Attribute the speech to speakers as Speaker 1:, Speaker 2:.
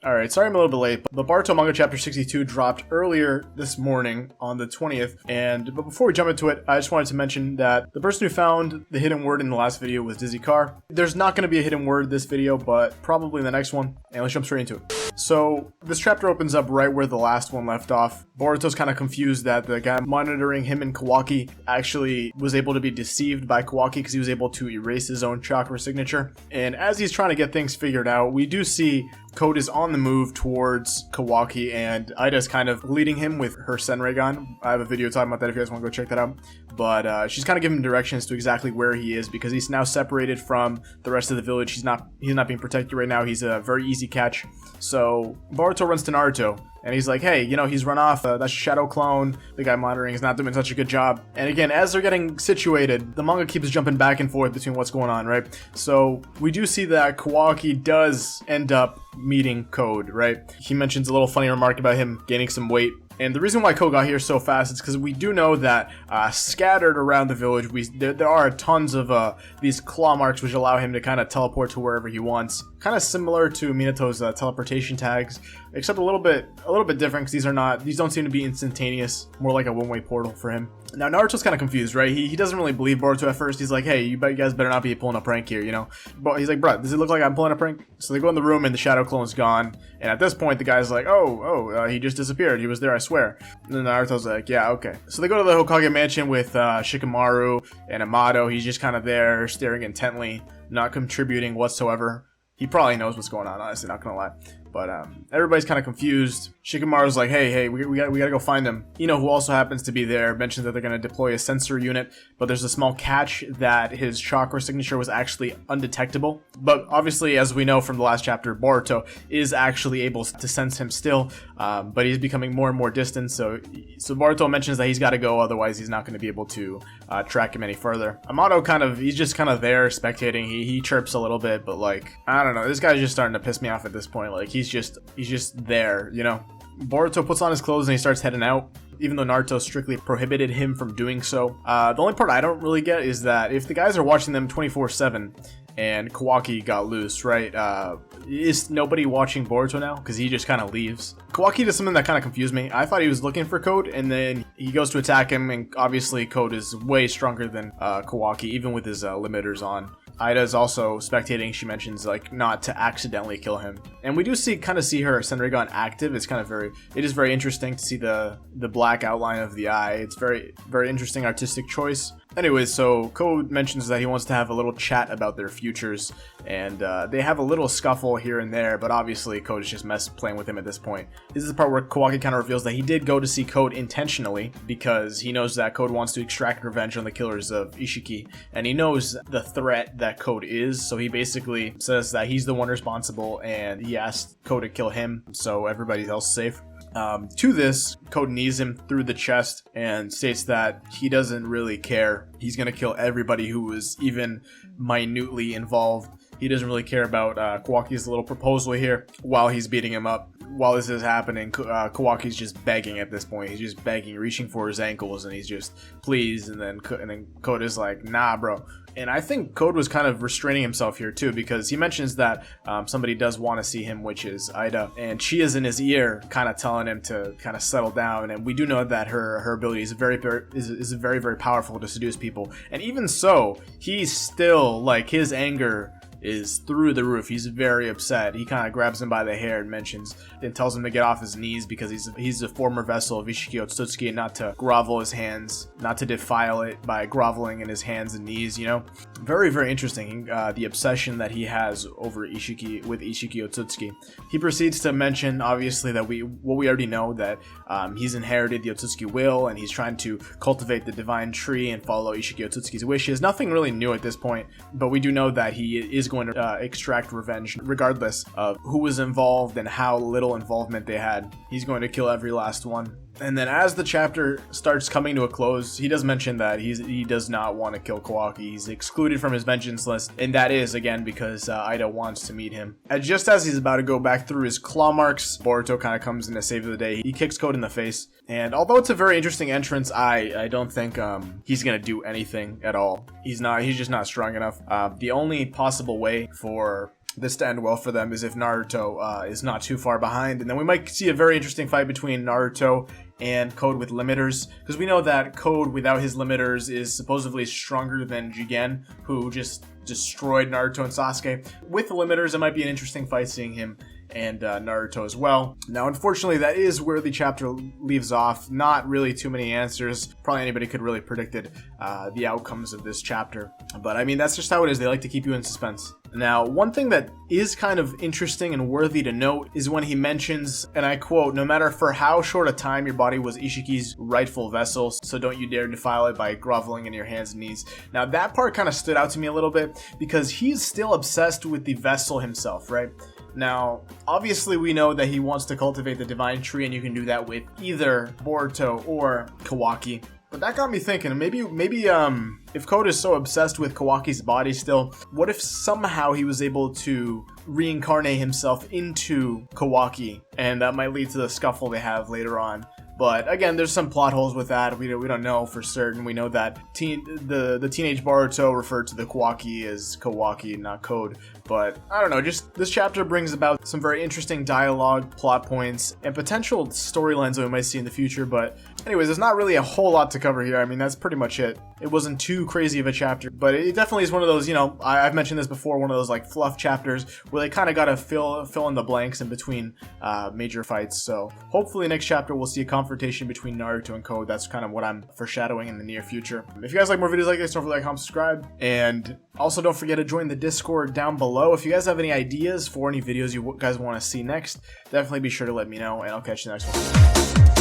Speaker 1: Alright, sorry I'm a little bit late, but Boruto Manga Chapter 62 dropped earlier this morning on the 20th, but before we jump into it, I just wanted to mention that the person who found the hidden word in the last video was Dizzy Car. There's not going to be a hidden word this video, but probably in the next one, and let's jump straight into it. So, this chapter opens up right where the last one left off. Boruto's kind of confused that the guy monitoring him and Kawaki actually was able to be deceived by Kawaki because he was able to erase his own chakra signature. And as he's trying to get things figured out, we do see Code is on the move towards Kawaki, and Ida's kind of leading him with her Senreigan. I have a video talking about that if you guys want to go check that out. But she's kind of giving directions to exactly where he is because he's now separated from the rest of the village. He's not being protected right now. He's a very easy catch. So Boruto runs to Naruto, and he's like, hey, you know, he's run off. That's Shadow Clone. The guy monitoring is not doing such a good job. And again, as they're getting situated, the manga keeps jumping back and forth between what's going on, right? So we do see that Kawaki does end up meeting Code, right? He mentions a little funny remark about him gaining some weight. And the reason why Code got here so fast is because we do know that scattered around the village, there are tons of these claw marks which allow him to kind of teleport to wherever he wants. Kind of similar to Minato's teleportation tags, except a little bit different because these don't seem to be instantaneous. More like a one-way portal for him. Now Naruto's kind of confused, right? He doesn't really believe Boruto at first. He's like, hey, you guys better not be pulling a prank here, you know? But he's like, bro, does it look like I'm pulling a prank? So they go in the room and the Shadow Clone's gone. And at this point, the guy's like, he just disappeared. He was there, I swear. And then Naruto's like, yeah, okay. So they go to the Hokage mansion with Shikamaru and Amato. He's just kind of there, staring intently, not contributing whatsoever. He probably knows what's going on, honestly, not gonna lie. But everybody's kind of confused. Shikamaru's like, hey, we gotta go find him. Ino, who also happens to be there, mentions that they're gonna deploy a sensor unit, but there's a small catch that his chakra signature was actually undetectable. But obviously, as we know from the last chapter, Boruto is actually able to sense him still, but he's becoming more and more distant. So Boruto mentions that he's got to go, otherwise he's not going to be able to track him any further. Amato he's just kind of there spectating. He chirps a little bit, but like, I don't know, this guy's just starting to piss me off at this point. Like, he's just there, you know. Boruto puts on his clothes and he starts heading out, even though Naruto strictly prohibited him from doing so. The only part I don't really get is that if the guys are watching them 24/7 and Kawaki got loose, right? Is nobody watching Boruto now? Because he just kind of leaves. Kawaki does something that kind of confused me. I thought he was looking for Code, and then he goes to attack him, and obviously Code is way stronger than Kawaki, even with his limiters on. Ida is also spectating. She mentions like not to accidentally kill him, and we do kind of see her Senreigan active. It is very interesting to see the black outline of the eye. It's very, very interesting artistic choice. Anyways, so Code mentions that he wants to have a little chat about their futures, and they have a little scuffle here and there, but obviously Code is just playing with him at this point. This is the part where Kawaki kind of reveals that he did go to see Code intentionally because he knows that Code wants to extract revenge on the killers of Ishiki, and he knows the threat that Code is, so he basically says that he's the one responsible, and he asked Code to kill him so everybody else is safe. To this, Code knees him through the chest and states that he doesn't really care. He's gonna kill everybody who is even minutely involved. He doesn't really care about Kawaki's little proposal here while he's beating him up. While this is happening, Kawaki's just begging at this point. He's just begging, reaching for his ankles, and he's just, please, and then Code is like, nah, bro. And I think Code was kind of restraining himself here too, because he mentions that somebody does want to see him, which is Ida, and she is in his ear, kind of telling him to kind of settle down. And we do know that her ability is very, very powerful to seduce people. And even so, he's still like, his anger is through the roof. He's very upset. He kind of grabs him by the hair and tells him to get off his knees because he's a former vessel of Ishiki Otsutsuki, and not to grovel his hands, not to defile it by groveling in his hands and knees, you know. Very, very interesting, the obsession that he has over Ishiki Otsutsuki. He proceeds to mention, obviously, that we already know, that he's inherited the Otsutsuki will, and he's trying to cultivate the divine tree and follow Ishiki Otsutsuki's wishes. Nothing really new at this point, but we do know that he is going to extract revenge regardless of who was involved and how little involvement they had. He's going to kill every last one. And then as the chapter starts coming to a close, he does mention that he does not want to kill Kawaki. He's excluded from his vengeance list, and that is, again, because Ida wants to meet him. And just as he's about to go back through his claw marks, Boruto kind of comes in to save the day. He kicks Code in the face, and although it's a very interesting entrance, I don't think he's going to do anything at all. He's just not strong enough. The only possible way for this to end well for them is if Naruto is not too far behind, and then we might see a very interesting fight between Naruto and Code with limiters, because we know that Code without his limiters is supposedly stronger than Jigen, who just destroyed Naruto and Sasuke. With the limiters, it might be an interesting fight seeing him and Naruto as well. Now, unfortunately, that is where the chapter leaves off. Not really too many answers. Probably anybody could really predicted the outcomes of this chapter. But I mean, that's just how it is. They like to keep you in suspense. Now, one thing that is kind of interesting and worthy to note is when he mentions, and I quote, "No matter for how short a time your body was Ishiki's rightful vessel, so don't you dare defile it by groveling in your hands and knees." Now, that part kind of stood out to me a little bit because he's still obsessed with the vessel himself, right? Now, obviously we know that he wants to cultivate the divine tree, and you can do that with either Boruto or Kawaki. But that got me thinking, maybe if Code is so obsessed with Kawaki's body still, what if somehow he was able to reincarnate himself into Kawaki, and that might lead to the scuffle they have later on. But again, there's some plot holes with that. We don't know for certain. We know that the teenage Boruto referred to the Kawaki as Kawaki, not Code. But I don't know, just this chapter brings about some very interesting dialogue, plot points, and potential storylines that we might see in the future. But anyways, there's not really a whole lot to cover here. I mean, that's pretty much it. It wasn't too crazy of a chapter, but it definitely is one of those, you know, I've mentioned this before, one of those like fluff chapters where they kind of got to fill in the blanks in between major fights. So hopefully next chapter we'll see a confrontation between Naruto and Code. That's kind of what I'm foreshadowing in the near future. If you guys like more videos like this, don't forget to like, comment, subscribe, and also don't forget to join the Discord down below. If you guys have any ideas for any videos you guys want to see next, definitely be sure to let me know, and I'll catch you next one.